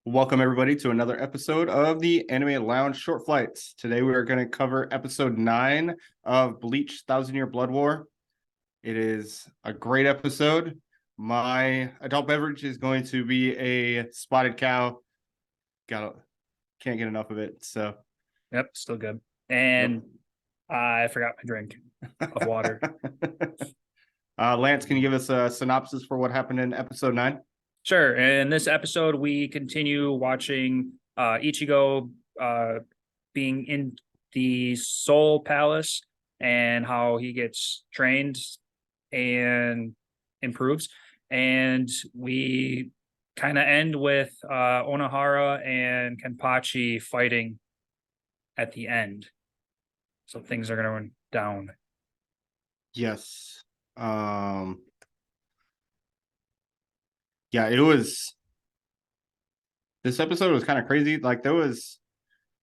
Welcome everybody to another episode of the Anime Lounge Short Flights. Today we are going to cover episode 9 of Bleach Thousand Year Blood War. It is a great episode. My adult beverage is going to be a spotted cow. Can't get enough of it. So Yep, still good. And I forgot my drink of water. Lance, can you give us a synopsis for what happened in episode 9? Sure. In this episode, we continue watching Ichigo being in the Soul Palace and how he gets trained and improves. And we kind of end with Onohara and Kenpachi fighting at the end. So things are going down. Yes. Yeah, this episode was kind of crazy. Like there was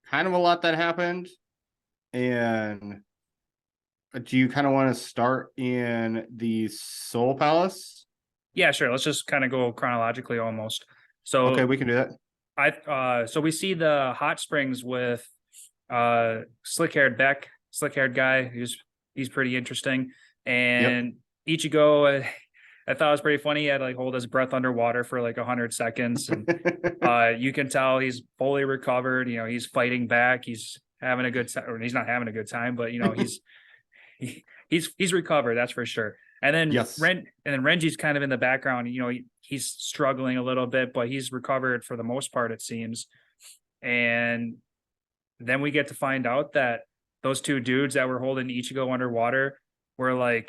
kind of a lot that happened. And do you kind of want to start in the Soul Palace? Yeah, sure. Let's just kind of go chronologically almost. So okay, we can do that. So we see the hot springs with slick-haired guy. He's pretty interesting. And Ichigo, I thought it was pretty funny. He had to hold his breath underwater for 100 seconds. And you can tell he's fully recovered. He's fighting back. He's having a good time, or he's not having a good time, but he's recovered, that's for sure. And then Renji's kind of in the background. He's struggling a little bit, but he's recovered for the most part, it seems. And then we get to find out that those two dudes that were holding Ichigo underwater were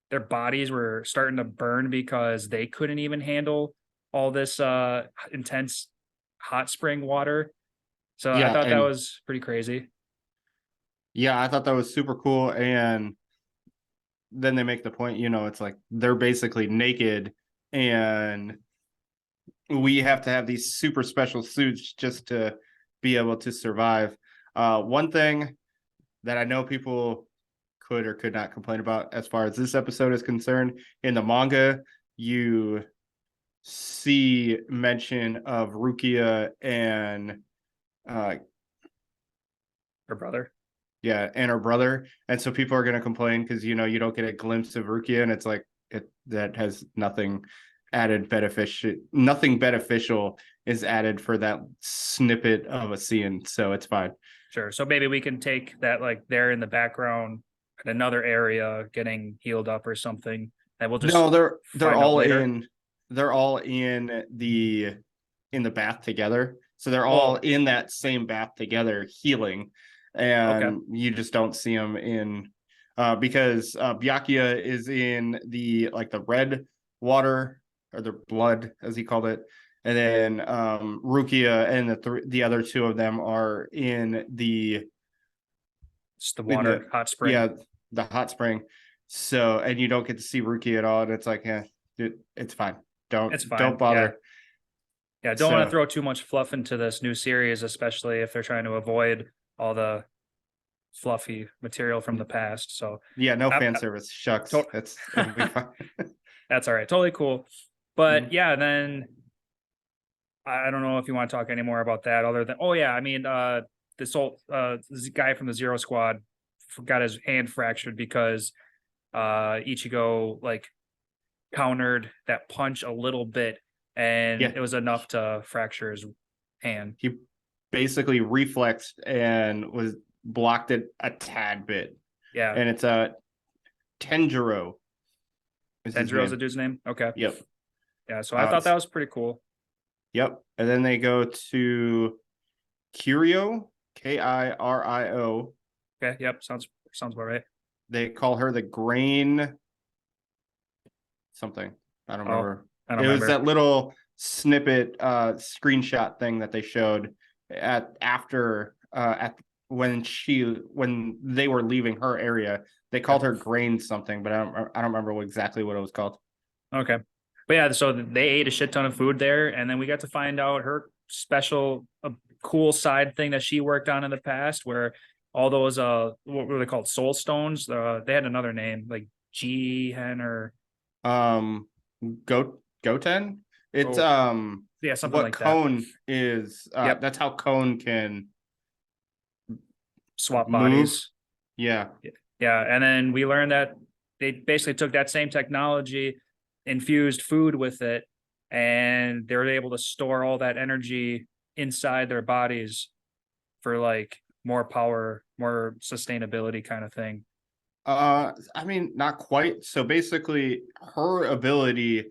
their bodies were starting to burn because they couldn't even handle all this intense hot spring water. So I thought that was pretty crazy. Yeah, I thought that was super cool. And then they make the point, it's like they're basically naked and we have to have these super special suits just to be able to survive. One thing that I know people could or could not complain about as far as this episode is concerned, in the manga, you see mention of Rukia and her brother. Yeah, and her brother. And so people are going to complain because, you don't get a glimpse of Rukia, and it's like that has nothing beneficial is added for that snippet of a scene. So it's fine. Sure. So maybe we can take that they're in the background in another area getting healed up or something. And we'll just they're all in the bath together. So they're all in that same bath together healing. And you just don't see them in because Byakuya is in the red water or the blood, as he called it. And then Rukia and the other two of them are in the water, hot spring. Yeah, the hot spring. So, and you don't get to see Rukia at all. And it's like, it's fine. Don't bother. Yeah, don't want to throw too much fluff into this new series, especially if they're trying to avoid all the fluffy material from the past. So yeah, no fan service. Shucks. It'll be fine. That's all right. Totally cool. But then I don't know if you want to talk any more about that other than this guy from the Zero Squad got his hand fractured because Ichigo countered that punch a little bit, and it was enough to fracture his hand. He basically reflexed and was blocked it a tad bit. Yeah. And it's Tenjiro. Tenjiro's the dude's name? Okay. Yep. Yeah, so I thought that was pretty cool. Yep. And then they go to Kirio, Kirio. Okay, yep, sounds about right. They call her the Grain something. I don't remember. It was that little snippet screenshot thing that they showed when they were leaving her area. They called her Grain something, but I don't remember exactly what it was called. Okay. But yeah, so they ate a shit ton of food there, and then we got to find out her special cool side thing that she worked on in the past, where all those what were they called, soul stones, they had another name like Jihen or Goten. It's Yeah, something what like that. Cone is. Yep. That's how Cone can Swap move. bodies. Yeah. Yeah. And then we learned that they basically took that same technology, infused food with it, and they were able to store all that energy inside their bodies for like more power, more sustainability kind of thing. I mean, not quite. So basically, her ability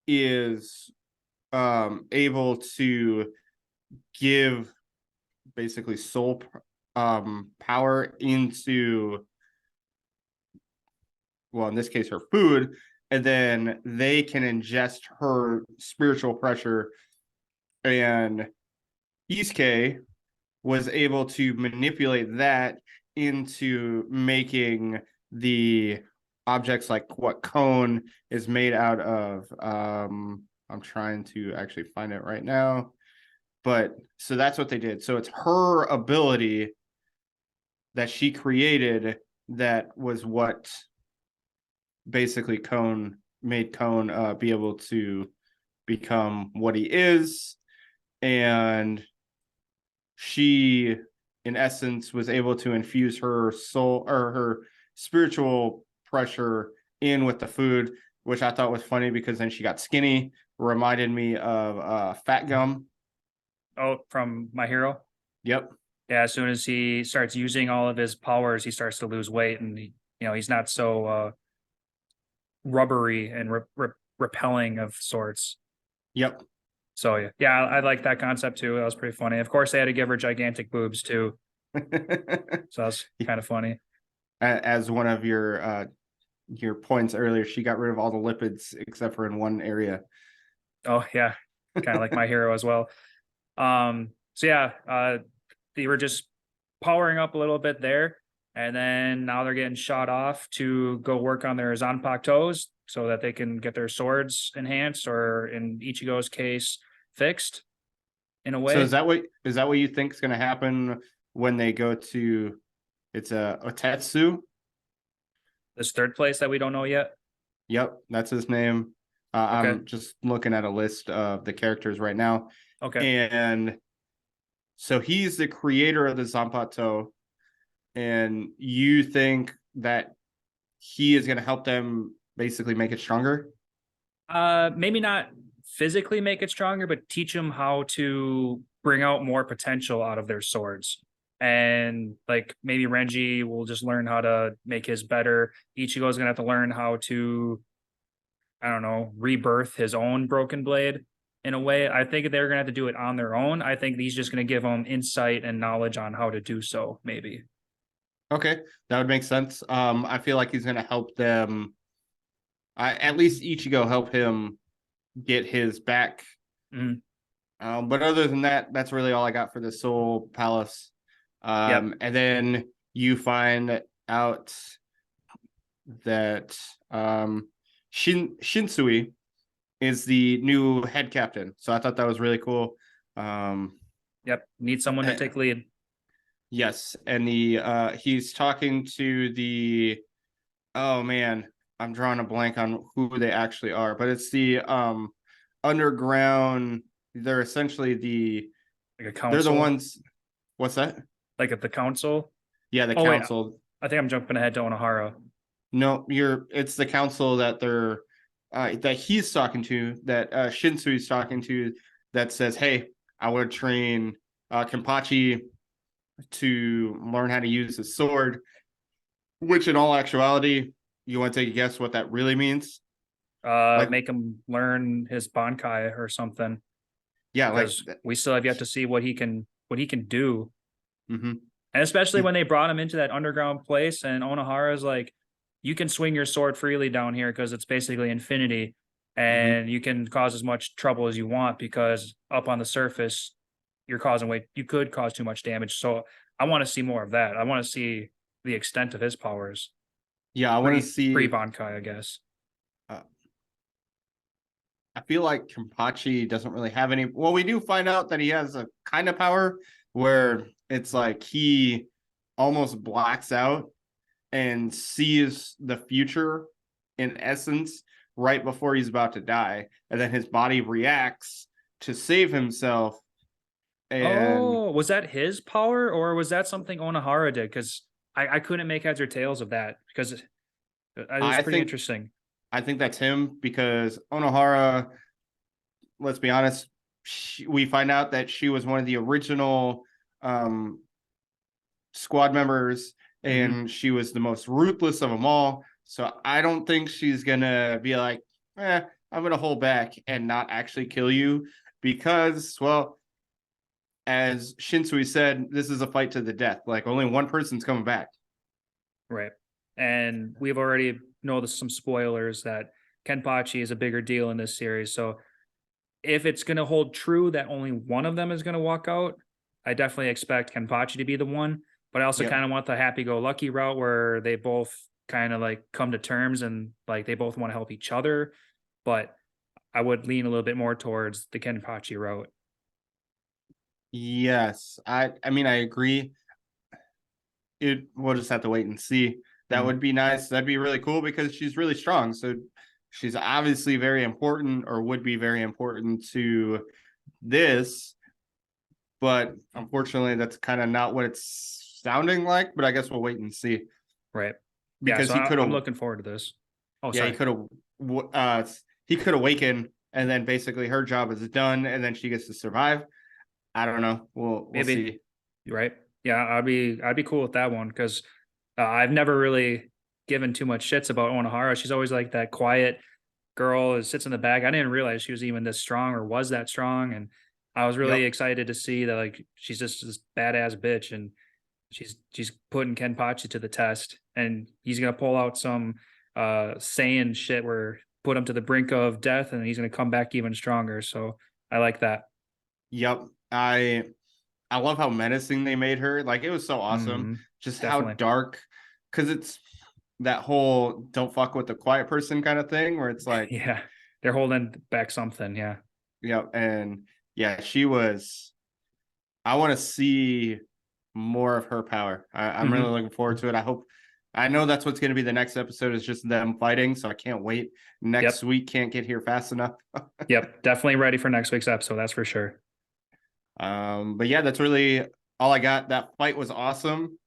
is able to give basically soul power into, well, in this case, her food, and then they can ingest her spiritual pressure. And Isuke was able to manipulate that into making the objects like what Cone is made out of. I'm trying to actually find it right now. But so that's what they did. So it's her ability that she created that was what basically Cone made Cone be able to become what he is. And she, in essence, was able to infuse her soul or her spiritual pressure in with the food, which I thought was funny because then she got skinny. Reminded me of Fat Gum. Oh, from My Hero. Yep. Yeah, as soon as he starts using all of his powers, he starts to lose weight, and he's not so rubbery and repelling of sorts. Yep. So yeah, I like that concept too. That was pretty funny. Of course, they had to give her gigantic boobs too, so that's kind of funny. As one of your points earlier, she got rid of all the lipids except for in one area. Oh yeah, kind of like My Hero as well. So yeah, they were just powering up a little bit there, and then now they're getting shot off to go work on their Zanpakutos so that they can get their swords enhanced, or in Ichigo's case, fixed in a So way. is that what you think is going to happen when they go to, it's a Otetsu? This third place that we don't know yet. Yep, that's his name. Okay. I'm just looking at a list of the characters right now, Okay. and so he's the creator of the Zanpato, and you think that he is going to help them basically make it stronger? Maybe not physically make it stronger, but teach them how to bring out more potential out of their swords. And like maybe Renji will just learn how to make his better. Ichigo's gonna have to learn how to, I don't know, rebirth his own broken blade in a way. I think they're gonna have to do it on their own. I think he's just gonna give them insight and knowledge on how to do so, maybe. Okay, that would make sense. I feel like he's going to help them. At least Ichigo help him get his back. Mm, But other than that, that's really all I got for the Soul Palace. yep. And then you find out that Shinsui is the new head captain. So I thought that was really cool. Yep. Need someone to eh, take lead. yes, and the he's talking to the, oh man, I'm drawing a blank on who they actually are, but it's the underground. They're essentially Like a they're the council. ones. What's that? Like at the council. Yeah, the Oh wait, council. I think I'm jumping ahead to Onahara. No, it's the council that they're that he's talking to, that Shinsui's talking to, that says, "Hey, I want to train Kenpachi to learn how to use his sword." Which, in all actuality, you want to take a guess what that really means? Like, Make him learn his Bankai or something, yeah, like, because we still have yet to see what he can do. mm-hmm. And especially when they brought him into that underground place, and Onahara's like, you can swing your sword freely down here because it's basically infinity, Mm-hmm. and you can cause as much trouble as you want because up on the surface you could cause too much damage. So I want to see more of that. I want to see the extent of his powers. Yeah, I want to Pre see. Bankai, I guess. Uh, I feel like Kenpachi doesn't really have any. Well, we do find out that he has a kind of power where it's like he almost blacks out and sees the future in essence right before he's about to die, and then his body reacts to save himself. And Oh, was that his power or was that something Onahara did? Because I couldn't make heads or tails of that because it was I pretty think interesting. I think that's him because Onohara, let's be honest, we find out that she was one of the original um, squad members, Mm-hmm. and she was the most ruthless of them all. So I don't think she's gonna be like, I'm gonna hold back and not actually kill you because, well, as Shinsui said, this is a fight to the death. Like only one person's coming back. Right. And we've already know there's some spoilers that Kenpachi is a bigger deal in this series. So if it's going to hold true that only one of them is going to walk out, I definitely expect Kenpachi to be the one. But I also Yep. kind of want the happy-go-lucky route where they both kind of like come to terms and like they both want to help each other. But I would lean a little bit more towards the Kenpachi route. Yes. I mean I agree. We'll just have to wait and see. That Mm. would be nice. That'd be really cool because she's really strong. So she's obviously very important or would be very important to this, but unfortunately that's kind of not what it's sounding like, but I guess we'll wait and see Right. Yeah. because So he could I'm have, looking forward to this. Oh, yeah, sorry. he could awaken and then basically her job is done and then she gets to survive. I don't know. We'll Maybe. see. Right. Yeah. I'd be cool with that one because I've never really given too much shits about Onahara. She's always like that quiet girl who sits in the back. I didn't realize she was even this strong or was that strong. And I was really Yep. excited to see that like she's just this badass bitch and she's putting Kenpachi to the test and he's gonna pull out some Saiyan shit where put him to the brink of death and he's gonna come back even stronger. So I like that. Yep. I love how menacing they made her. Like it was so awesome. Mm, Just how definitely. dark, because it's that whole "don't fuck with the quiet person" kind of thing, where it's like, Yeah. They're holding back something. Yeah. and yeah, she was. I want to see more of her power. I'm really Hmm. looking forward to it. I know that's what's going to be the next episode is just them fighting, so I can't wait. Next Yep. week can't get here fast enough. Yep. Definitely ready for next week's episode. That's for sure. But yeah, that's really all I got. That fight was awesome.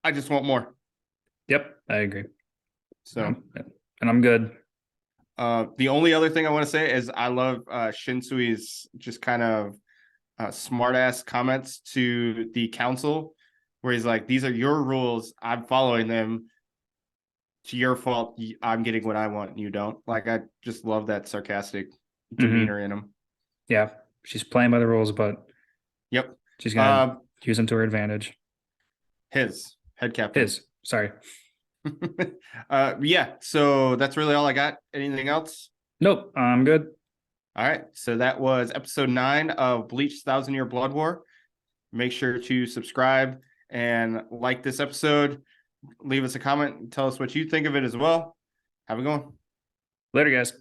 I just want more. Yep. I agree. So. And I'm good. The only other thing I want to say is I love Shinsui's just kind of smart ass comments to the council, where he's like, "These are your rules. I'm following them. To your fault. I'm getting what I want, and you don't." Like I just love that sarcastic Hmm. demeanor in him. Yeah. She's playing by the rules, but Yep. she's gonna Uh, use them to her advantage. his head captain. His. Sorry. Yeah. So that's really all I got. Anything else? Nope. I'm good. All right. So that was episode 9 of Bleach Thousand Year Blood War. Make sure to subscribe and like this episode. Leave us a comment and tell us what you think of it as well. Have a good one. Later, guys.